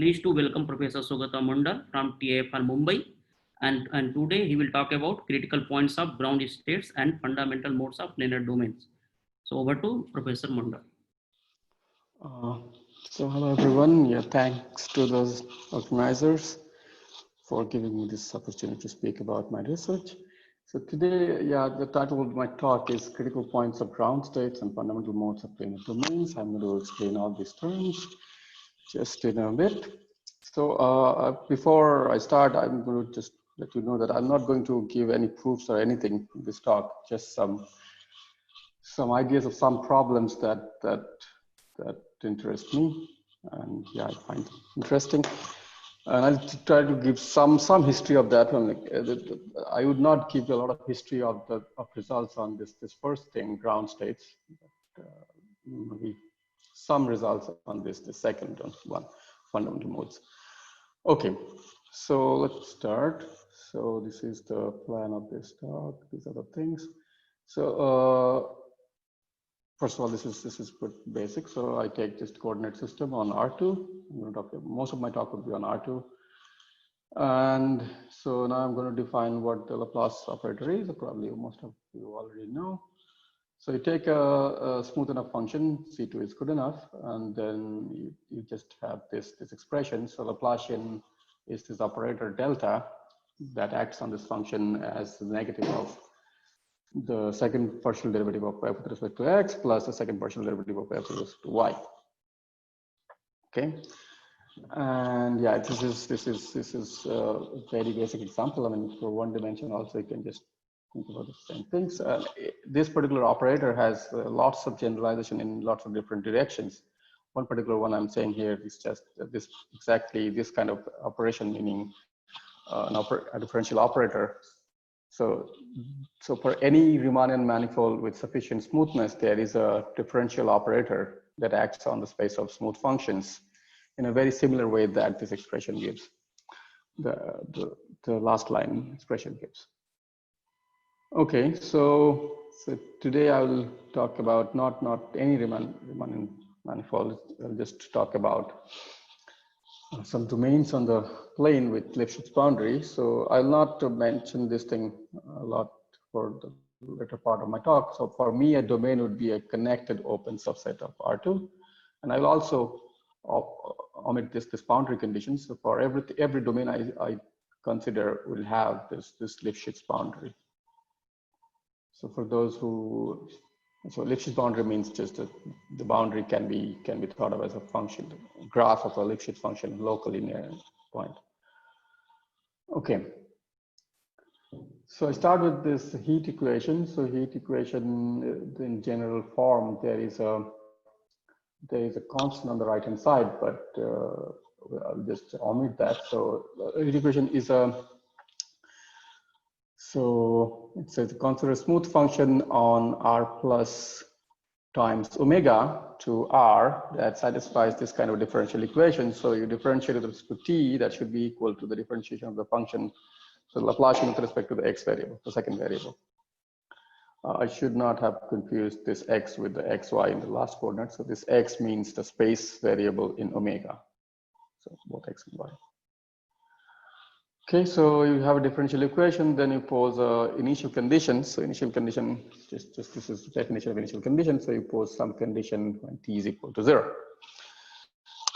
pleased to welcome Professor Sugata Mondal from TIFR Mumbai. And today he will talk about critical points of ground states and fundamental modes of planar domains. So over to Professor Mondal. So hello everyone. Yeah, thanks to those organizers for giving me this opportunity to speak about my research. So today, the title of my talk is Critical Points of Ground States and Fundamental Modes of Planar Domains. I'm going to explain all these terms just in a bit. So before I start, I'm going to just let you know that I'm not going to give any proofs or anything in this talk, just some ideas of some problems that interest me, and I find interesting. And I'll try to give some history of that one. I would not give a lot of history of results on this first thing, ground states. But, maybe some results on the second one, fundamental modes. Okay, so let's start. So this is the plan of this talk. These are the things. So first of all, this is basic. So I take this coordinate system on R2. I'm going to talk, most of my talk will be on R2. And so now I'm going to define what the Laplace operator is. Probably most of you already know. So you take a smooth enough function, C2 is good enough, and then you just have this expression. So Laplacian is this operator delta that acts on this function as the negative of the second partial derivative of f with respect to x plus the second partial derivative of f with respect to y. Okay, and this is a very basic example. I mean, for one dimension also you can just think about the same things. This particular operator has lots of generalization in lots of different directions. One particular one I'm saying here is just exactly this kind of operation, meaning a differential operator. So for any Riemannian manifold with sufficient smoothness, there is a differential operator that acts on the space of smooth functions in a very similar way that this expression gives, the last line expression gives. Okay, so today I will talk about not any Riemannian manifold. I'll just talk about some domains on the plane with Lipschitz boundary. So I'll not mention this thing a lot for the later part of my talk. So for me, a domain would be a connected open subset of R2. And I'll also omit this boundary condition. So for every domain I consider will have this Lipschitz boundary. So for those who, so Lipschitz boundary means just that the boundary can be thought of as a function, graph of a Lipschitz function locally near a point. Okay. So I start with this heat equation. So heat equation in general form, there is a constant on the right hand side, but I'll just omit that. So heat equation is so it says consider a smooth function on R plus times omega to R that satisfies this kind of differential equation. So you differentiate with respect to t, that should be equal to the differentiation of the function, so Laplacian with respect to the x variable, the second variable. I should not have confused this x with the xy in the last coordinate. So this x means the space variable in omega. So both x and y. Okay, so you have a differential equation, then you pose initial conditions. So initial condition, just this is the definition of initial condition. So you pose some condition when t is equal to 0.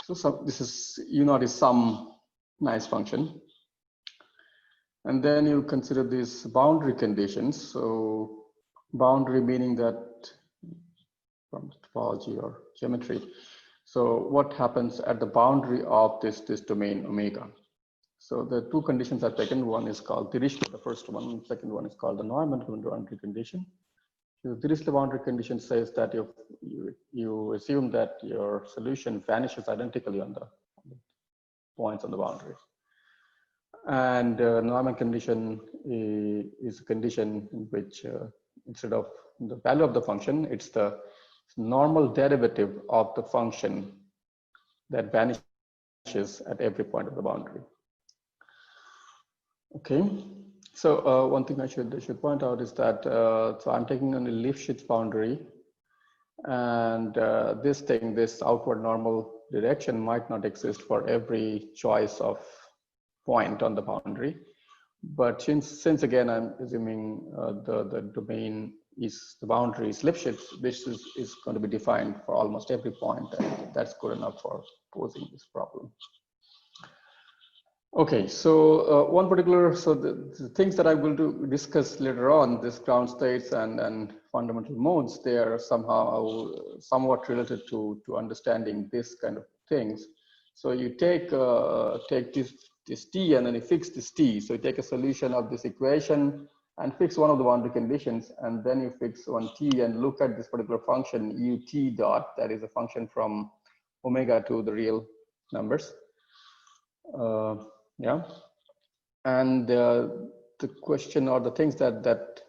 So this is U0 is some nice function. And then you consider these boundary conditions. So boundary meaning that from topology or geometry. So what happens at the boundary of this domain omega? So the two conditions are taken. One is called Dirichlet, the first one. The second one is called the Neumann boundary condition. The Dirichlet boundary condition says that you assume that your solution vanishes identically on the points on the boundary. And Neumann condition is a condition in which instead of the value of the function, it's the normal derivative of the function that vanishes at every point of the boundary. Okay, so one thing I should point out is that so I'm taking on a Lipschitz boundary, and this outward normal direction might not exist for every choice of point on the boundary. But since again, I'm assuming the domain is, the boundary is Lipschitz, this is going to be defined for almost every point, and that's good enough for posing this problem. Okay, so one particular, so the things that I'm going to discuss later on, this ground states and fundamental modes, they are somehow somewhat related to understanding this kind of things. So you take this t and then you fix this t. So you take a solution of this equation and fix one of the boundary conditions, and then you fix one t and look at this particular function ut dot, that is a function from omega to the real numbers. Yeah, and the question or the things that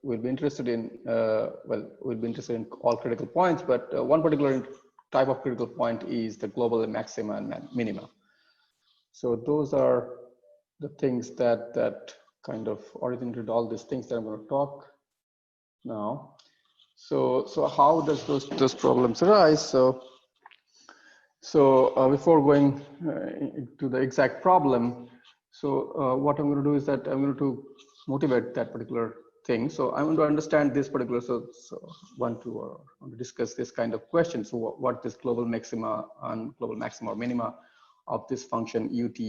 we'll be interested in, well, we'll be interested in all critical points, but one particular type of critical point is the global maxima and minima. So those are the things that kind of originated all these things that I'm going to talk now. So how does those problems arise? So before going to the exact problem, so what I'm going to do is that I'm going to motivate that particular thing. So I'm going to understand this particular, so want to discuss this kind of question. So what this global maxima and global maxima or minima of this function ut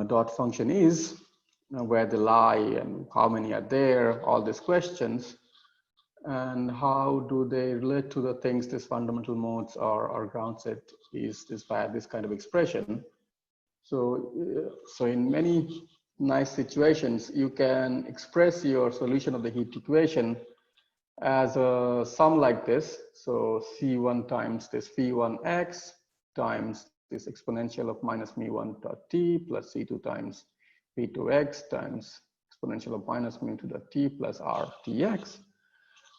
dot function is, where they lie and how many are there, all these questions. And how do they relate to the things, this fundamental modes or ground set is via this kind of expression. So in many nice situations, you can express your solution of the heat equation as a sum like this. So C1 times this phi1x times this exponential of minus mu1 dot t plus C2 times p2x times exponential of minus mu2 dot t plus rtx,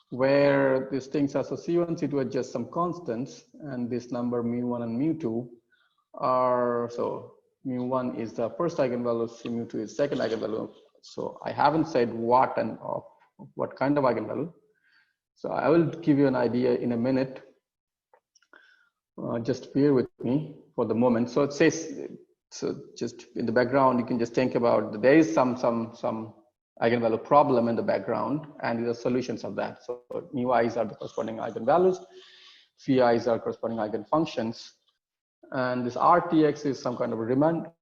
where these things are, so C1, C2 are just some constants, and this number mu1 and mu2 are, so mu1 is the first eigenvalue, mu2 is second eigenvalue. So I haven't said what and what kind of eigenvalue. So I will give you an idea in a minute. Just bear with me for the moment. So it says, so just in the background, you can just think about there is some eigenvalue problem in the background, and the solutions of that. So mu i's are the corresponding eigenvalues, phi i's are corresponding eigenfunctions, and this rtx is some kind of a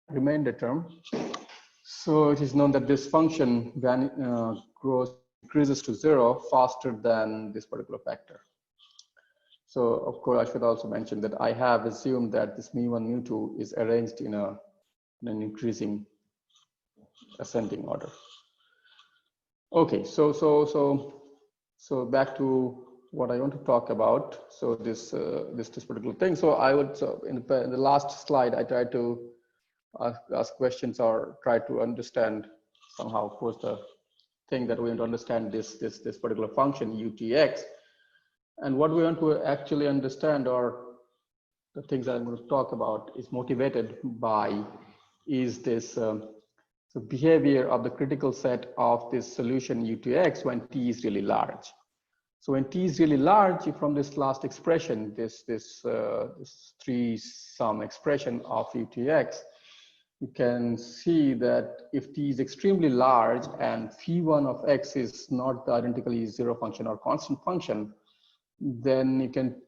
remainder term. So it is known that this function increases to 0 faster than this particular factor. So of course, I should also mention that I have assumed that this mu1, mu2 is arranged in an increasing ascending order. Okay, so back to what I want to talk about. So this particular thing. So I would, in the last slide, I tried to ask questions or try to understand somehow, of course, the thing that we want to understand this particular function utx, and what we want to actually understand, or the things that I'm going to talk about is motivated by, is this the behavior of the critical set of this solution utx when t is really large. So when t is really large, from this last expression, this three-sum expression of utx, you can see that if t is extremely large and phi1 of x is not the identically zero function or constant function, then you can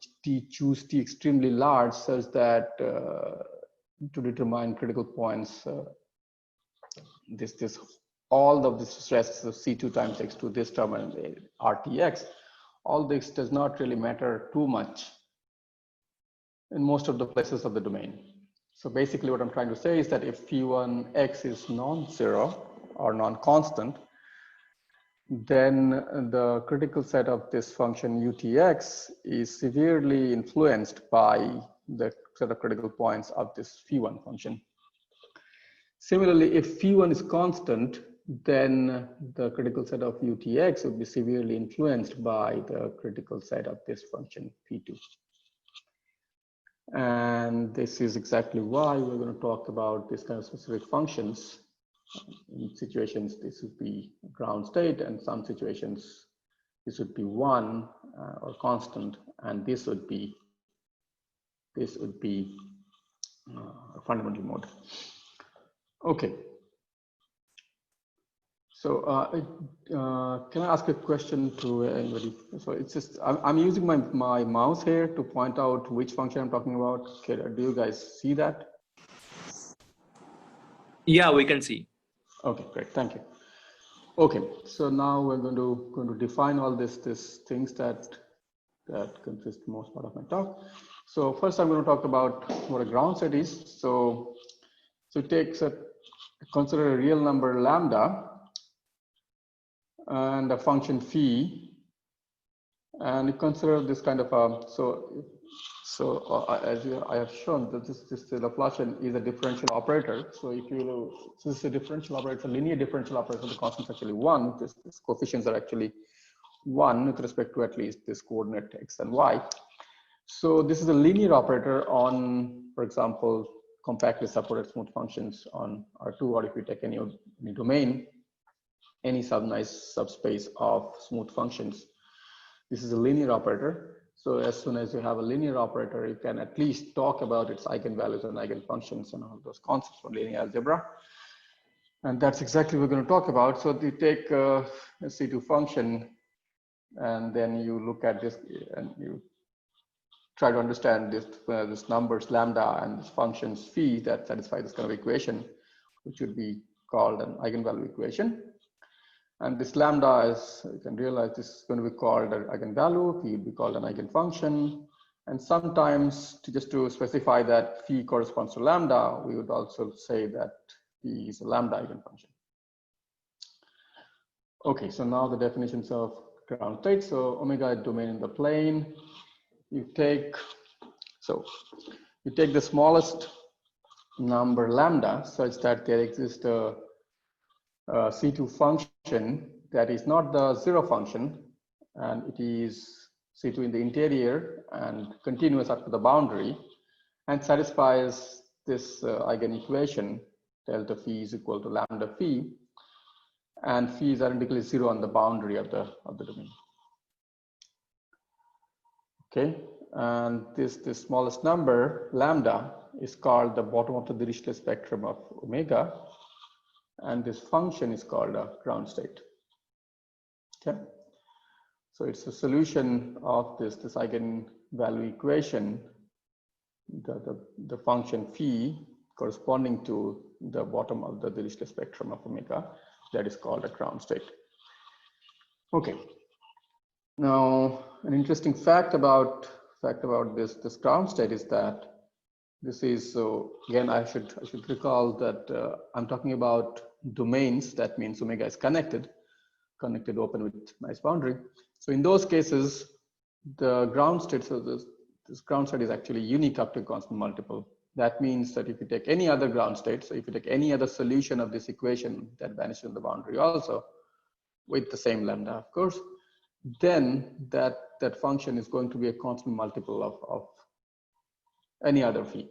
choose t extremely large such that to determine critical points, all of this stress of C2 times x2, this term and rtx, all this does not really matter too much in most of the places of the domain. So basically what I'm trying to say is that if phi1x is non-zero or non-constant, then the critical set of this function utx is severely influenced by the set of critical points of this phi1 function. Similarly, if phi1 is constant, then the critical set of utx would be severely influenced by the critical set of this function phi2. And this is exactly why we're going to talk about this kind of specific functions. In situations, this would be ground state, and some situations, this would be 1 or constant, and this would be this would be a fundamental mode. Okay. So can I ask a question to anybody? So it's just, I'm using my mouse here to point out which function I'm talking about. Okay, do you guys see that? Yeah, we can see. Okay, great, thank you. Okay, so now we're going to define all these things that consist most part of my talk. So first I'm going to talk about what a ground state is. So it takes consider a real number lambda and a function phi, and you consider this kind of as I have shown that this Laplacian is a differential operator. So if you this is a differential operator, linear differential operator, the constant is actually 1. This coefficients are actually 1 with respect to at least this coordinate x and y. So this is a linear operator on, for example, compactly supported smooth functions on R2, or if you take any domain, any nice subspace of smooth functions. This is a linear operator. So as soon as you have a linear operator, you can at least talk about its eigenvalues and eigenfunctions and all those concepts from linear algebra. And that's exactly what we're going to talk about. So you take a C2 function, and then you look at this and you try to understand this numbers lambda and this functions phi that satisfy this kind of equation, which would be called an eigenvalue equation. And this lambda is, you can realize this is going to be called an eigenvalue, phi would be called an eigenfunction. And sometimes just to specify that phi corresponds to lambda, we would also say that phi is a lambda eigenfunction. Okay, so now the definitions of ground state. So omega domain in the plane. You take the smallest number lambda such that there exists a C2 function that is not the zero function, and it is C2 in the interior and continuous up to the boundary, and satisfies this eigenequation delta phi is equal to lambda phi, and phi is identically 0 on the boundary of the domain. Okay, and this smallest number lambda is called the bottom of the Dirichlet spectrum of omega, and this function is called a ground state. Okay, so it's a solution of this eigenvalue equation, the function phi corresponding to the bottom of the Dirichlet spectrum of omega, that is called a ground state. Okay, now an interesting fact about this ground state is that this is, so again I should recall that I'm talking about domains. That means omega is connected open with nice boundary. So in those cases, the ground state, so this ground state is actually unique up to constant multiple. That means that if you take any other ground state, so if you take any other solution of this equation that vanishes on the boundary also with the same lambda, of course, then that function is going to be a constant multiple of any other phi.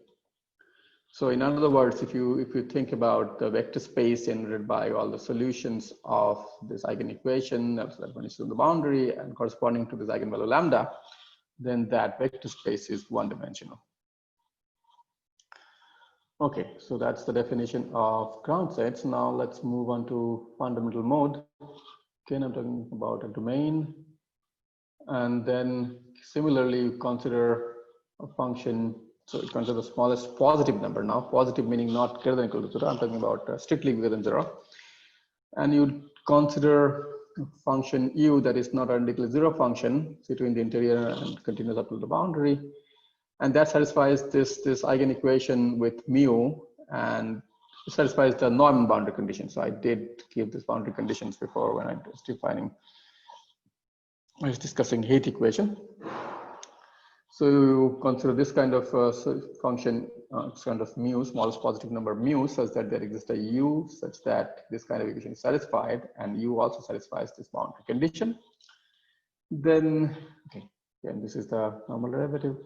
So in other words, if you think about the vector space generated by all the solutions of this eigenequation that vanishes on the boundary and corresponding to this eigenvalue lambda, then that vector space is one-dimensional. Okay, so that's the definition of ground sets. Now let's move on to fundamental mode. Again, I'm talking about a domain, and then similarly you consider a function. So you consider the smallest positive number. Now positive meaning not greater than or equal to 0. I'm talking about strictly greater than 0. And you consider a function u that is not identically 0 function, C2 in the interior and continues up to the boundary. And that satisfies this eigenequation with mu, and it satisfies the Neumann boundary condition. So I did give these boundary conditions before when I was discussing Haight equation. So you consider this kind of function, kind of mu, smallest positive number mu, such that there exists a u such that this kind of equation is satisfied, and u also satisfies this boundary condition. Then, okay, again, this is the normal derivative.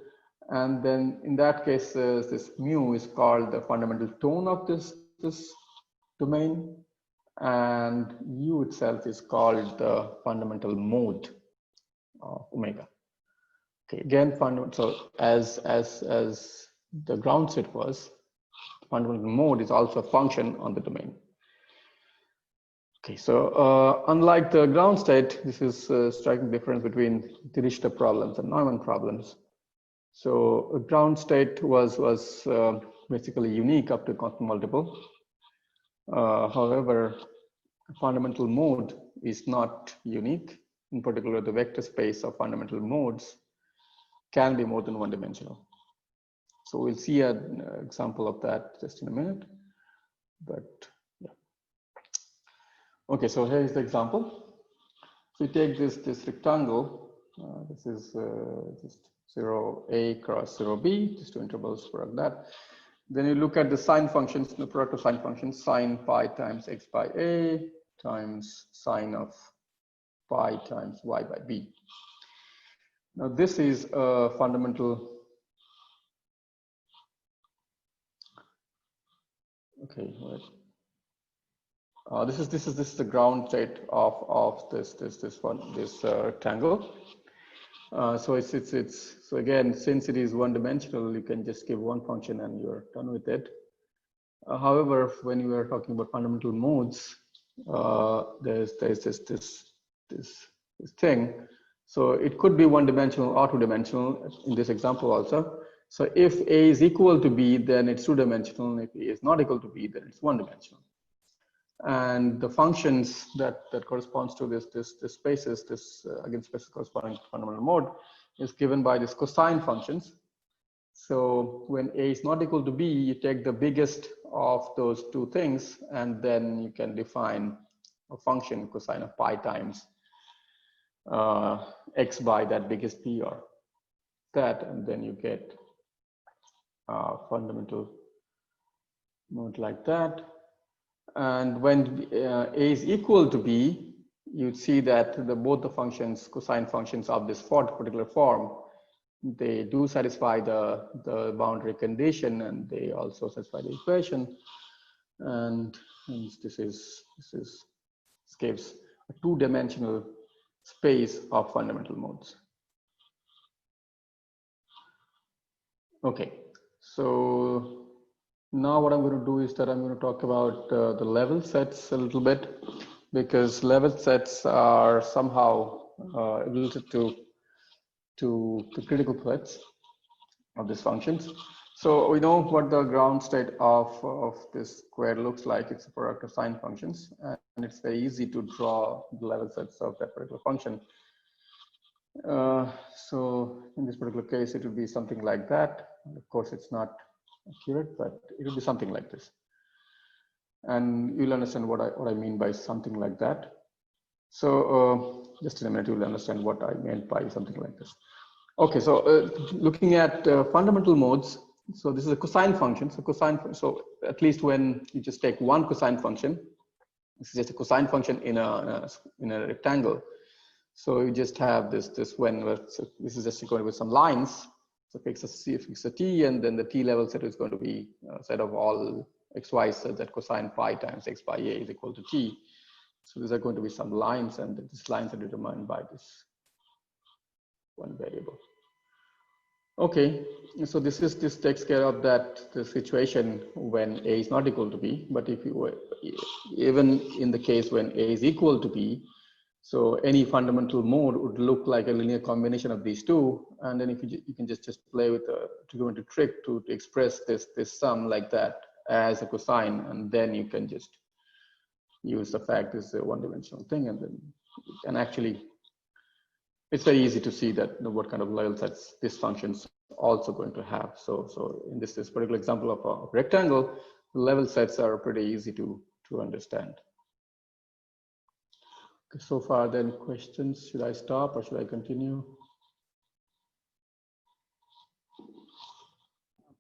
And then in that case, this mu is called the fundamental tone of this domain, and u itself is called the fundamental mode of omega. Okay, again, so as the ground state was, fundamental mode is also a function on the domain. Okay, so unlike the ground state, this is a striking difference between Dirichlet problems and Neumann problems. So a ground state was basically unique up to constant multiple. However, a fundamental mode is not unique. In particular, the vector space of fundamental modes can be more than one dimensional. So we'll see an example of that just in a minute. But yeah. Okay, so here is the example. So we take this rectangle. This is just 0a cross 0b, just two intervals for that. Then you look at the sine functions, the product of sine functions, sine pi times x by a times sine of pi times y by b. Now this is a fundamental. Okay, right. This is the ground state of this rectangle. So so again, since it is one dimensional, you can just give one function and you're done with it. However, when you are talking about fundamental modes, there's this thing. So it could be one dimensional or two dimensional in this example also. So if A is equal to B, then it's two dimensional. If A is not equal to B, then it's one dimensional. And the functions that corresponds to this spaces, again spaces corresponding to fundamental mode, is given by this cosine functions. So when A is not equal to B, you take the biggest of those two things, and then you can define a function cosine of pi times x by that biggest P or that, and then you get fundamental mode like that. And when A is equal to B, you'd see that both the functions, cosine functions of this particular form, they do satisfy the boundary condition, and they also satisfy the equation. And this gives a two-dimensional space of fundamental modes. Okay, so now what I'm going to do is that I'm going to talk about the level sets a little bit, because level sets are somehow related to the critical threads of these functions. So we know what the ground state of this square looks like. It's a product of sine functions, and it's very easy to draw the level sets of that particular function. So in this particular case, it would be something like that. Of course, it's not accurate, but it will be something like this. And you'll understand what I mean by something like that. So just in a minute, you'll understand what I meant by something like this. Okay, so looking at fundamental modes, so this is a cosine function. So at least when you just take one cosine function, this is just a cosine function in a rectangle. So you just have this so this is just going with some lines. So fix a t, and then the t level set is going to be a set of all x, y such that cosine pi times x by a is equal to t. So these are going to be some lines, and these lines are determined by this one variable. Okay, so this takes care of the situation when a is not equal to b. But if you were, even in the case when a is equal to b, so any fundamental mode would look like a linear combination of these two, and then if you can just play with a trigonometric trick to express this sum like that as a cosine, and then you can just use the fact this is a one-dimensional thing, and then and actually it's very easy to see that what kind of level sets this function's also going to have. So in this particular example of a rectangle, the level sets are pretty easy to understand. Okay, so far then questions, should I stop or should I continue?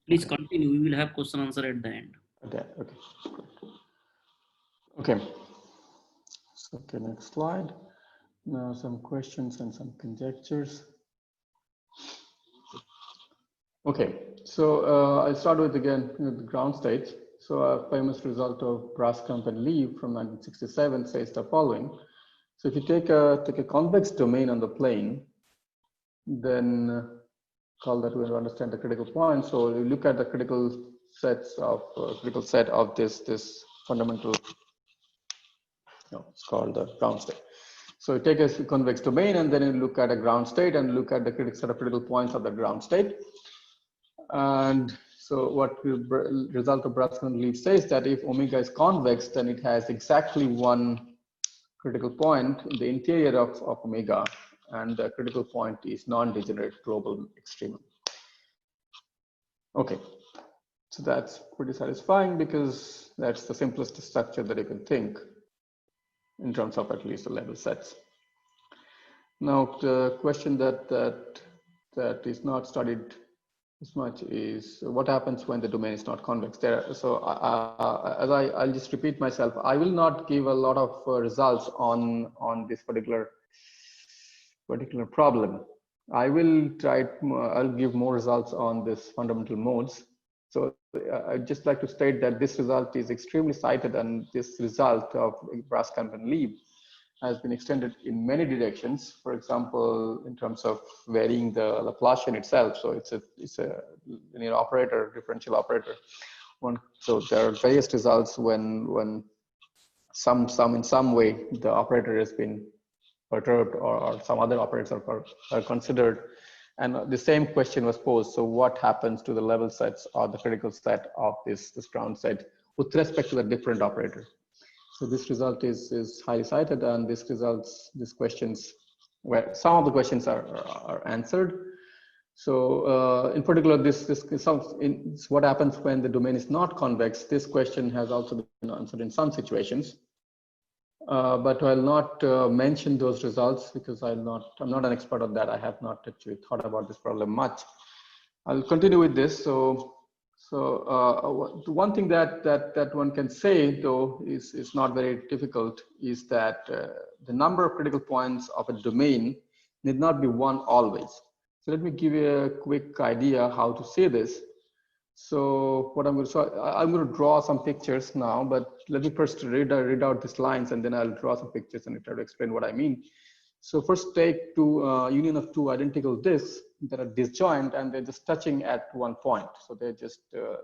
Please continue, we will have question answer at the end. Okay, okay. Okay, so okay, next slide. Now some questions and some conjectures. Okay, so I'll start with again the ground states. So a famous result of Braskamp and Lee from 1967 says the following. So if you take a convex domain on the plane, then call that we understand the critical point. So you look at the critical sets of critical set of this fundamental. No, it's called the ground state. So you take a convex domain and then you look at a ground state and look at the critical set of critical points of the ground state. And so what the result of Bradshaw and Leaf says that if omega is convex, then it has exactly one critical point in the interior of omega, and the critical point is non-degenerate global extremum. Okay, so that's pretty satisfying because that's the simplest structure that you can think in terms of at least the level sets. Now, the question that is not studied as much is what happens when the domain is not convex. So I'll just repeat myself. I will not give a lot of results on this particular problem. I will try. I'll give more results on this fundamental modes. So I'd just like to state that this result is extremely cited, and this result of Bradshaw and Leaf has been extended in many directions. For example, in terms of varying the Laplacian itself. So it's a linear operator, differential operator. So there are various results when in some way the operator has been perturbed or some other operators are considered. And the same question was posed. So what happens to the level sets or the critical set of this ground set with respect to the different operator? So this result is highly cited, and these questions, where some of the questions are answered. So in particular, what happens when the domain is not convex. This question has also been answered in some situations, but I'll not mention those results because I'm not an expert on that. I have not actually thought about this problem much. I'll continue with this. So one thing that one can say, though, is not very difficult, is that the number of critical points of a domain need not be one always. So let me give you a quick idea how to say this. So what I'm going to draw some pictures now, but let me first read out these lines, and then I'll draw some pictures and try to explain what I mean. So first, take union of two identical disks that are disjoint and they're just touching at one point. So they're just the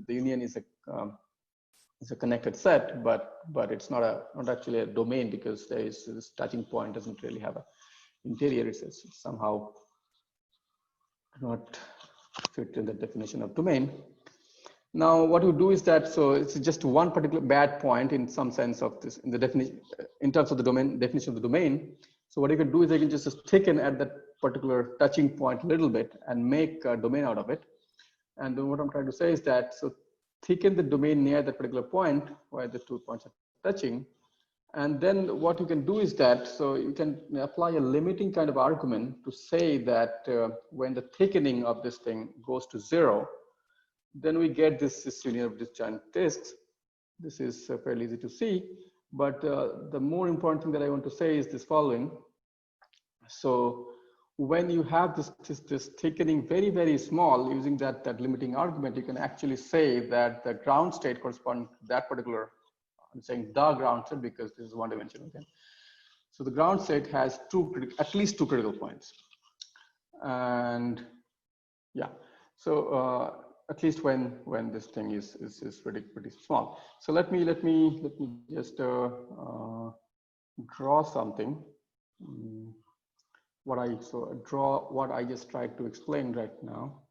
union is a connected set, but it's not actually a domain because there is this touching point doesn't really have an interior. It's somehow not fit in the definition of domain. Now, what you do is that, so it's just one particular bad point in some sense of this in the definition, in terms of the domain definition of the domain. So what you can do is you can just thicken at that particular touching point a little bit and make a domain out of it. And then what I'm trying to say is that, so thicken the domain near that particular point where the 2 points are touching. And then what you can do is that, so you can apply a limiting kind of argument to say that when the thickening of this thing goes to 0, then we get this union of disjoint disks. This is fairly easy to see, but the more important thing that I want to say is this following. So when you have this thickening very, very small, using that limiting argument, you can actually say that the ground state corresponds to that particular, I'm saying the ground state because this is one dimensional again. So the ground state has at least two critical points. And yeah, so at least when this thing is pretty small. So let me just draw something. Draw what I just tried to explain right now.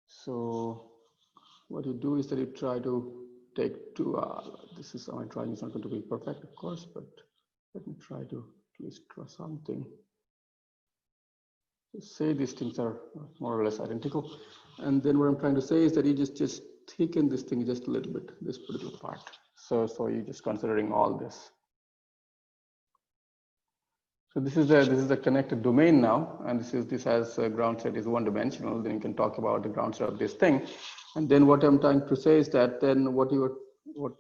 So what you do is that you try to take two. This is my drawing is not going to be perfect, of course, but let me try to at least draw something. Say these things are more or less identical, and then what I'm trying to say is that you just thicken this thing just a little bit, this particular part. So you're just considering all this. So this is the connected domain now, and this has ground set is one dimensional. Then you can talk about the ground set of this thing, and then what I'm trying to say is that then what you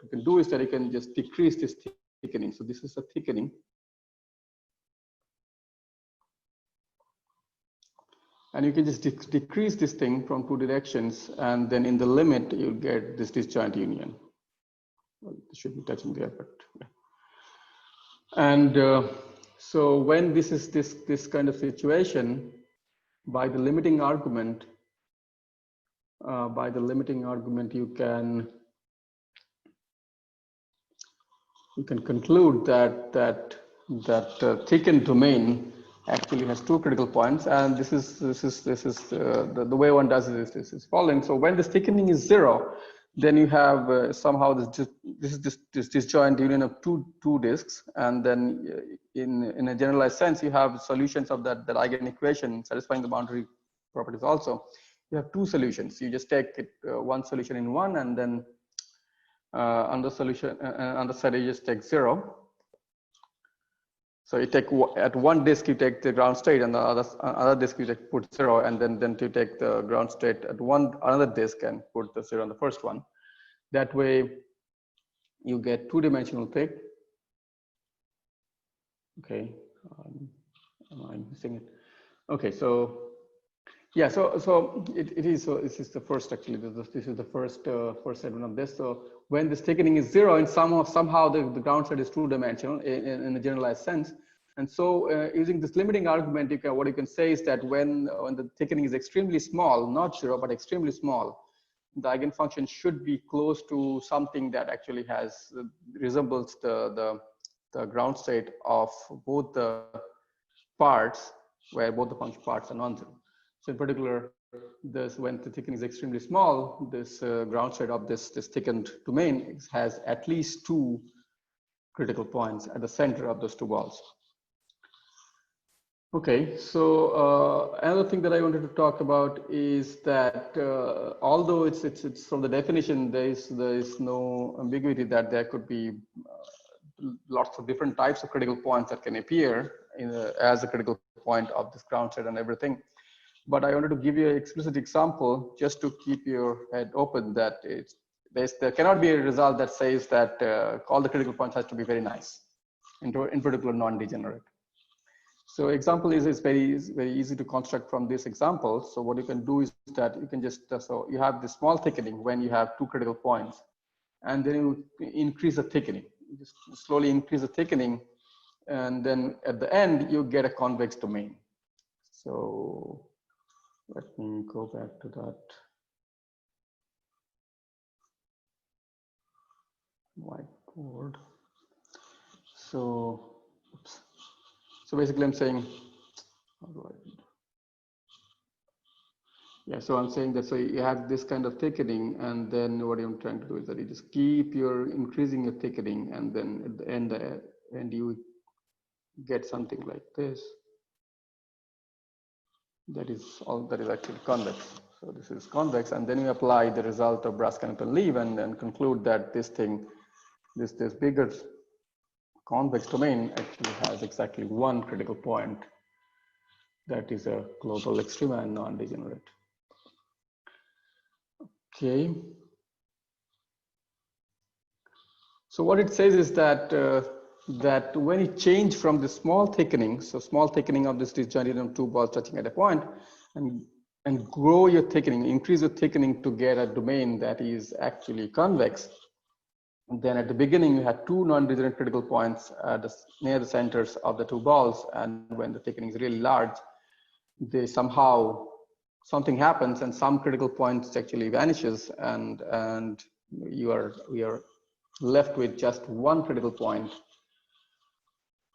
can do is that you can just decrease this thickening. So this is a thickening. And you can just decrease this thing from two directions, and then in the limit, you'll get this disjoint union. Well, it should be touching there, but yeah. And so when this is this kind of situation, by the limiting argument, you can conclude that thickened domain actually has two critical points, and this is the way one does it is following. So when this thickening is zero, then you have somehow this disjoint union of two disks, and then in a generalized sense, you have solutions of that eigen equation satisfying the boundary properties. Also, you have two solutions. You just take it, one solution in one, and then on the solution on the side you just take zero. So you take at one disk you take the ground state, and the other disk you put zero, and then you take the ground state at another disk and put the zero on the first one. That way you get two-dimensional thick. Okay, am I missing it? Okay, so yeah, so it is. So this is the first, actually. This is the first segment of this. So when this thickening is zero, and somehow the ground state is two-dimensional in a generalized sense. And so using this limiting argument, what you can say is that when the thickening is extremely small, not zero, but extremely small, the eigenfunction should be close to something that actually resembles the ground state of both the parts, where both the function parts are non-zero. So in particular, when the thickening is extremely small, this ground state of this thickened domain has at least two critical points at the center of those two balls. Okay, so another thing that I wanted to talk about is that although it's from the definition, there is no ambiguity that there could be lots of different types of critical points that can appear as a critical point of this ground state and everything. But I wanted to give you an explicit example just to keep your head open that there cannot be a result that says that all the critical points has to be very nice, in particular non-degenerate. So example is very easy to construct from this example. So what you can do is that you can just, so you have this small thickening when you have two critical points, and then you increase the thickening. You just slowly increase the thickening, and then at the end you get a convex domain. So let me go back to that whiteboard. So, oops. So basically I'm saying, how do I? Yeah, so I'm saying that, so you have this kind of thickening, and then what I'm trying to do is that you just keep increasing your thickening, and then at the end you get something like this. That is actually convex. So this is convex, and then you apply the result of Braskamp-Leave and conclude that this bigger convex domain actually has exactly one critical point that is a global extrema and non-degenerate. Okay. So what it says is that that when you change from the small thickening, so small thickening of this disjoint of two balls touching at a point, and grow your thickening, increase your thickening to get a domain that is actually convex, and then at the beginning you had two non-degenerate critical points near the centers of the two balls, and when the thickening is really large, something happens and some critical points actually vanishes, and we are left with just one critical point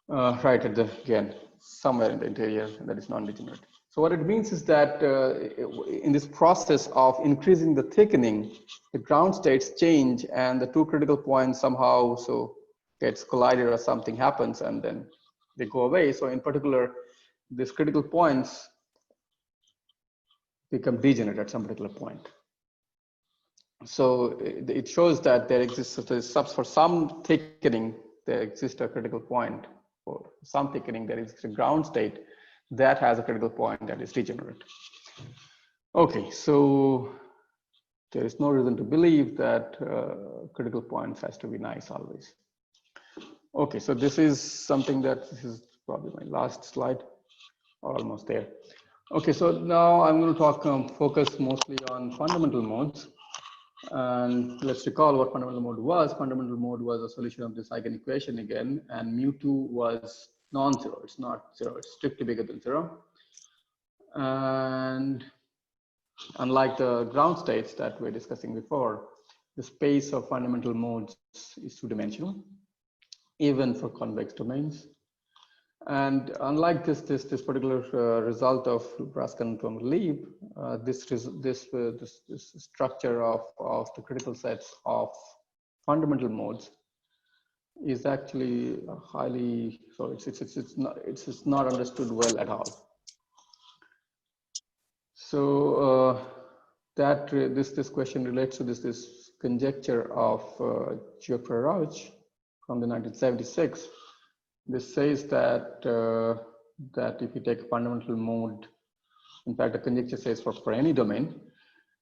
right at somewhere in the interior that is non-degenerate. So what it means is that in this process of increasing the thickening, the ground states change and the two critical points somehow gets collided or something happens, and then they go away. So in particular, these critical points become degenerate at some particular point. So it shows that there exists, for some thickening, there exists a critical point. For some thickening, there exists a ground state that has a critical point that is degenerate. Okay, so there is no reason to believe that critical points has to be nice always. Okay, so this is probably my last slide, or almost there. Okay, so now I'm going to talk, focus mostly on fundamental modes. And let's recall what fundamental mode was. Fundamental mode was a solution of this eigenequation again, and mu2 was non-zero. It's not zero, it's strictly bigger than zero. And unlike the ground states that we're discussing before, the space of fundamental modes is two-dimensional, even for convex domains. And unlike this particular result of Braskan and Lieb, this structure of the critical sets of fundamental modes is actually highly, so it's not understood well at all. So this question relates to this conjecture of Geoffroy-Rauch from the 1976. This says that that if you take a fundamental mode, in fact, the conjecture says for any domain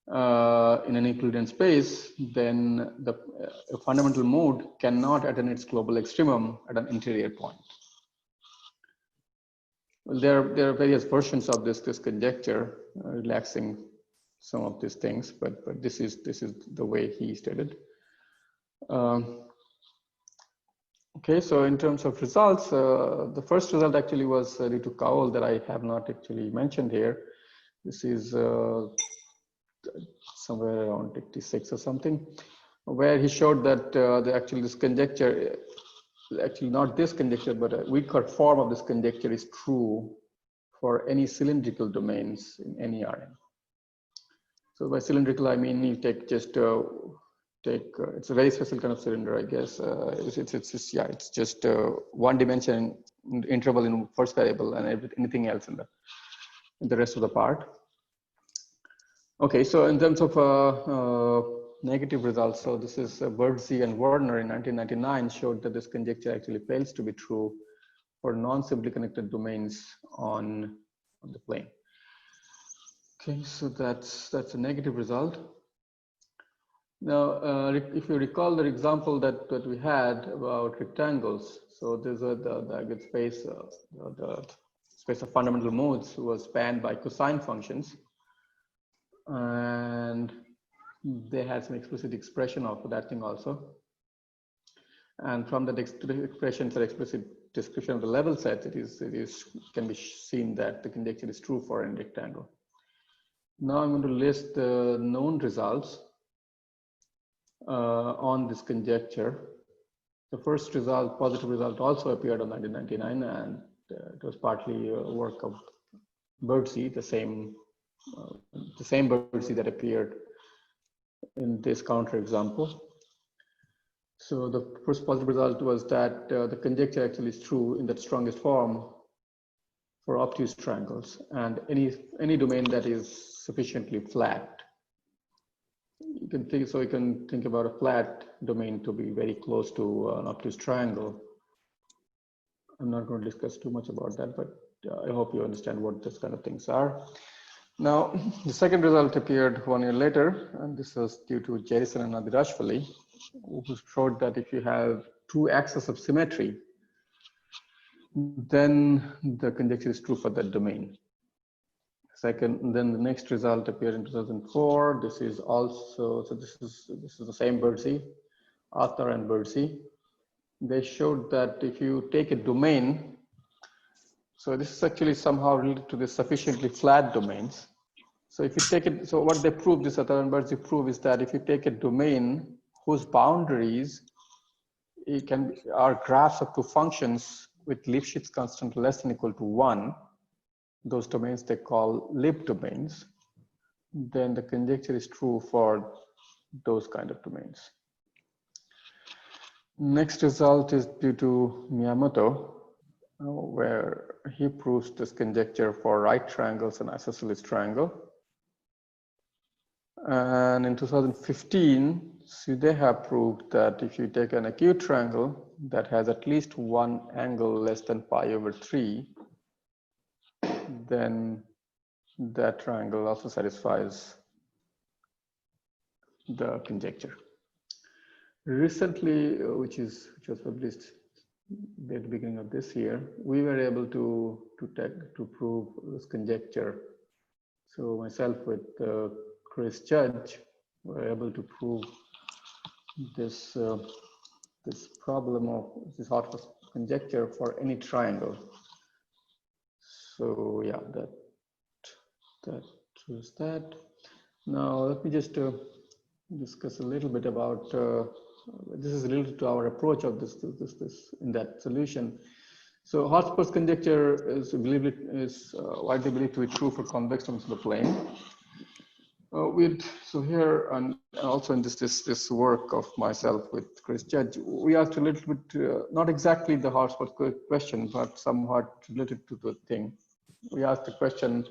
in an Euclidean space, then the fundamental mode cannot attain its global extremum at an interior point. Well, there are various versions of this conjecture, relaxing some of these things, but this is the way he stated. Okay, so in terms of results, the first result actually was due to Cowell that I have not actually mentioned here. This is somewhere around 86 or something, where he showed that actually this conjecture, actually not this conjecture, but a weaker form of this conjecture is true for any cylindrical domains in any Rn. So by cylindrical, I mean you take just it's a very special kind of cylinder, I guess. It's just one dimension interval in first variable and anything else in the rest of the part. Okay, so in terms of negative results, so this is Birdsey and Werner in 1999 showed that this conjecture actually fails to be true for non-simply connected domains on the plane. Okay, so that's a negative result. Now, if you recall the example that we had about rectangles, so there's the aggregate space, the space of fundamental modes was spanned by cosine functions, and they had some explicit expression of that thing also. And from the expressions or explicit description of the level sets, it can be seen that the conjecture is true for any rectangle. Now I'm going to list the known results on this conjecture. The first result, positive result, also appeared in 1999, and it was partly work of Birdsey, the same Birdsey that appeared in this counterexample. So the first positive result was that the conjecture actually is true in that strongest form for obtuse triangles and any domain that is sufficiently flat. You can think about a flat domain to be very close to an obtuse triangle. I'm not going to discuss too much about that, but I hope you understand what these kind of things are. Now, the second result appeared 1 year later, and this was due to Jerison and Nadirashvili, who showed that if you have two axes of symmetry, then the conjecture is true for that domain. Second, then the next result appeared in 2004. This is also, so this is the same Birdsey, Arthur and Birdsey. They showed that if you take a domain, so this is actually somehow related to the sufficiently flat domains. So if you take it, so what they proved, this Arthur and Birdsey prove, is that if you take a domain whose boundaries are graphs of two functions with Lipschitz constant less than or equal to 1, those domains they call Lip domains, then the conjecture is true for those kind of domains. Next result is due to Miyamoto, where he proves this conjecture for right triangles and isosceles triangle. And in 2015, Sudeha proved that if you take an acute triangle that has at least one angle less than pi/3, then that triangle also satisfies the conjecture. Recently, which was published at the beginning of this year, we were able to prove this conjecture. So myself with Chris Judge were able to prove this this problem of this Hartford conjecture for any triangle. So yeah, that was that. Now let me just discuss a little bit about this is related to our approach of this in that solution. So Hotspot's conjecture is widely believed to be true for convex terms of the plane. So here and also in this work of myself with Chris Judge, we asked a little bit not exactly the hotspot question, but somewhat related to the thing. We asked the question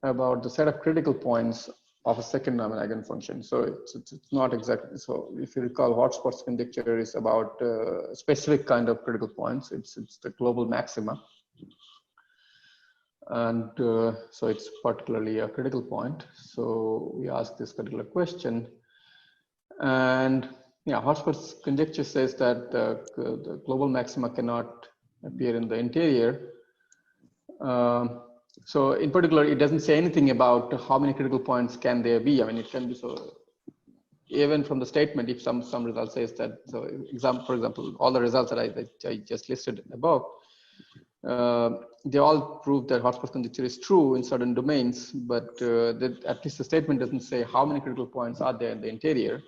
about the set of critical points of a second Neumann eigenfunction. So it's not exactly, so if you recall, Hotspot's conjecture is about a specific kind of critical points. It's the global maxima. And so it's particularly a critical point. So we ask this particular question. And yeah, Hotspot's conjecture says that the global maxima cannot appear in the interior. So in particular, it doesn't say anything about how many critical points can there be. I mean, it can be so, even from the statement, if some result says that, so for example, all the results that I just listed above, they all prove that Hotspot's conjecture is true in certain domains, but at least the statement doesn't say how many critical points are there in the interior.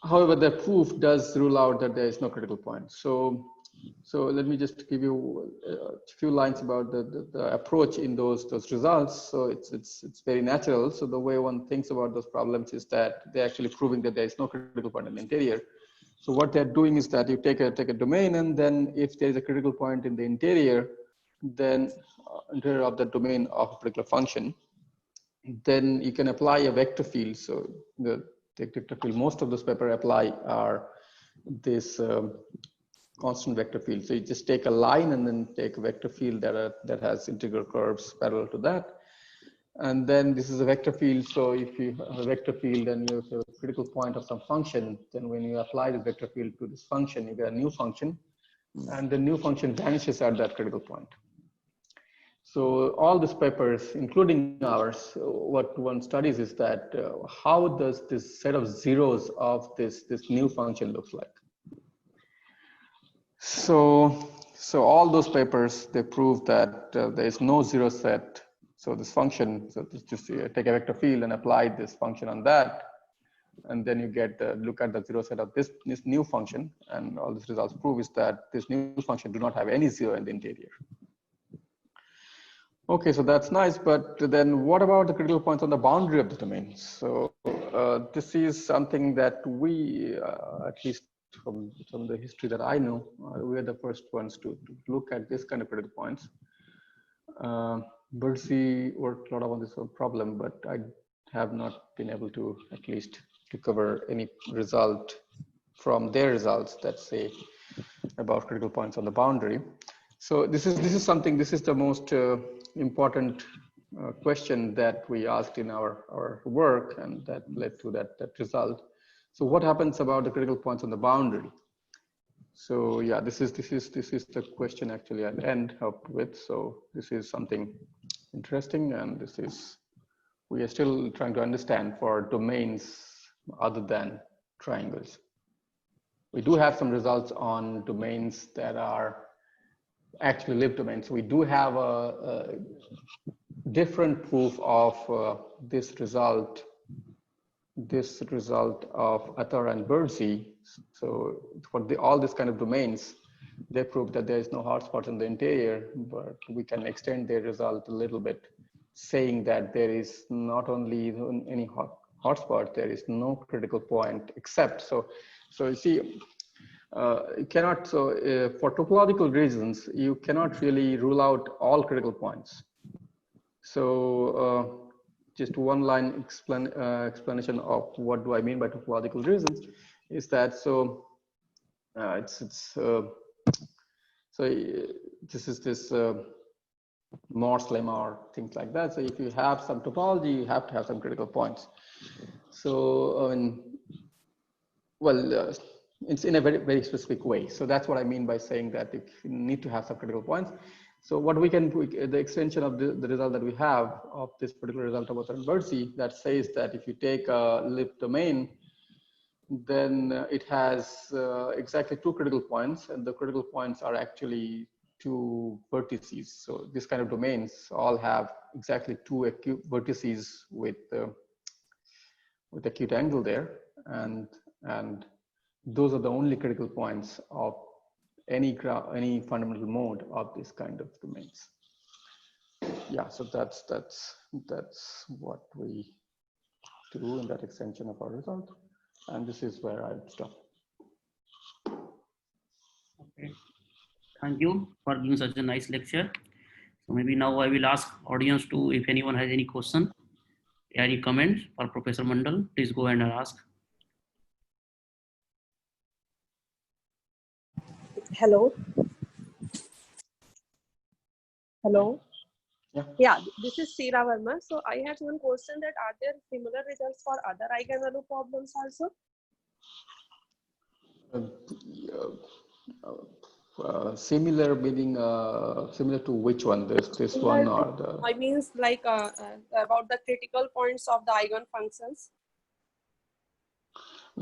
However, the proof does rule out that there is no critical point. So let me just give you a few lines about the approach in those results. So it's very natural. So the way one thinks about those problems is that they're actually proving that there is no critical point in the interior. So what they're doing is that you take a domain, and then if there is a critical point in the interior, then interior of the domain of a particular function, then you can apply a vector field. So the vector field most of those papers apply are this constant vector field. So you just take a line and then take a vector field that has integral curves parallel to that. And then this is a vector field. So if you have a vector field and you have a critical point of some function, then when you apply the vector field to this function, you get a new function, and the new function vanishes at that critical point. So all these papers, including ours, what one studies is that how does this set of zeros of this new function looks like? So all those papers, they prove that there is no zero set. So this function, so just take a vector field and apply this function on that, and then you get look at the zero set of this new function, and all these results prove is that this new function do not have any zero in the interior. Okay, so that's nice, but then what about the critical points on the boundary of the domain? So this is something that we, at least from the history that I know, we are the first ones to look at this kind of critical points. Birdsie worked a lot on this problem, but I have not been able to at least recover any result from their results that say about critical points on the boundary. So this is something, this is the most important question that we asked in our work, and that led to that result. So what happens about the critical points on the boundary? So yeah, this is the question actually I'll end up with. So this is something interesting, and this is, we are still trying to understand for domains other than triangles. We do have some results on domains that are actually Lip domains. We do have a different proof of this result of Athar and Birdsie. So for all these kind of domains, they prove that there is no hotspot in the interior, but we can extend their result a little bit, saying that there is not only any hotspot, there is no critical point except. So you see, you cannot, for topological reasons, you cannot really rule out all critical points. So just one line explanation of what do I mean by topological reasons is that, so this is this Morse lemma or things like that. So if you have some topology, you have to have some critical points. So it's in a very, very specific way. So that's what I mean by saying that if you need to have some critical points. So what we can do, the extension of the result that we have of this particular result of Athar and Birdsie, that says that if you take a Lip domain, then it has exactly two critical points, and the critical points are actually two vertices. So this kind of domains all have exactly two acute vertices with acute angle there, and those are the only critical points of any fundamental mode of this kind of domains. Yeah, so that's what we do in that extension of our result, and this is where I'll stop. Okay, thank you for giving such a nice lecture. So maybe now I will ask audience to, if anyone has any question, any comments for Professor Mondal, please go ahead and ask. Hello. Hello. Yeah, this is Sira Verma. So I have one question, that are there similar results for other eigenvalue problems also? Similar meaning similar to which one? This one or the? I means like about the critical points of the eigenfunctions.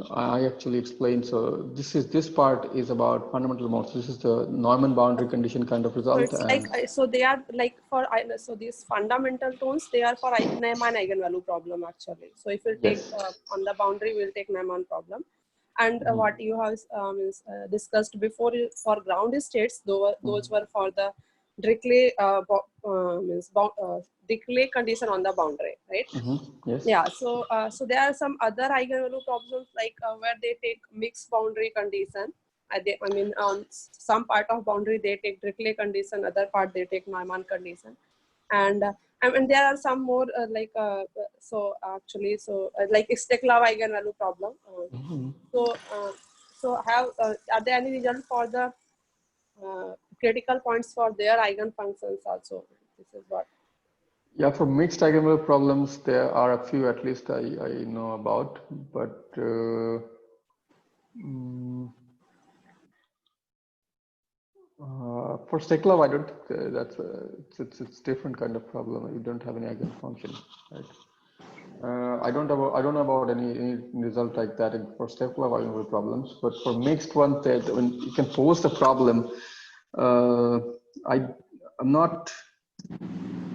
I actually explained. So this part is about fundamental modes. This is the Neumann boundary condition kind of result. So it's like so they are like for so these fundamental tones, they are for Neumann eigenvalue problem actually. So if we take on the boundary, we'll take Neumann problem. And what you have discussed before for ground states, those were for the Dirichlet Dirichlet condition on the boundary, right? Yes. Yeah. So so there are some other eigenvalue problems like where they take mixed boundary condition. I mean, on some part of boundary they take Dirichlet condition, other part they take Neumann condition, and there are some more like so actually like Steklov eigenvalue problem. So have are there any results for the critical points for their eigenfunctions also? This is what. Yeah, for mixed eigenvalue problems, there are a few at least I know about, but for Steklov, I don't. That's it's different kind of problem. You don't have any eigenfunction, right? I don't know about any result like that for Steklov eigenvalue problems, but for mixed ones, when you can pose the problem, I'm not.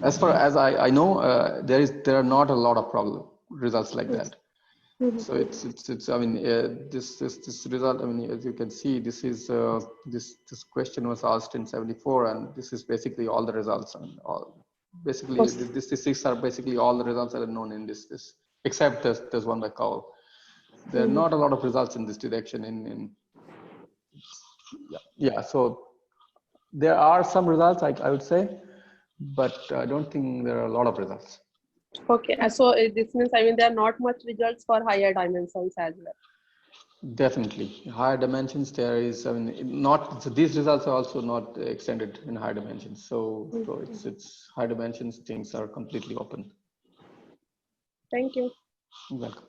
As far as I know, there are not a lot of results like that. So it's I mean this result, I mean, as you can see, this is this question was asked in 74, and this is basically all the results, and all basically these six are basically all the results that are known in this except there's one by Cowell. There are not a lot of results in this direction yeah, so there are some results I would say, but I don't think there are a lot of results. Okay, so this means, I mean, there are not much results for higher dimensions as well. Definitely, higher dimensions there is. I mean, not so these results are also not extended in higher dimensions. So it's higher dimensions. Things are completely open. Thank you. You're welcome.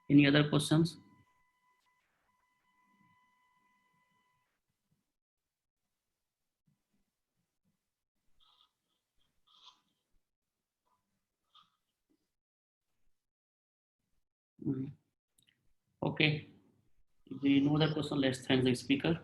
Any other questions? Okay. If there is no other question, let's thank the speaker.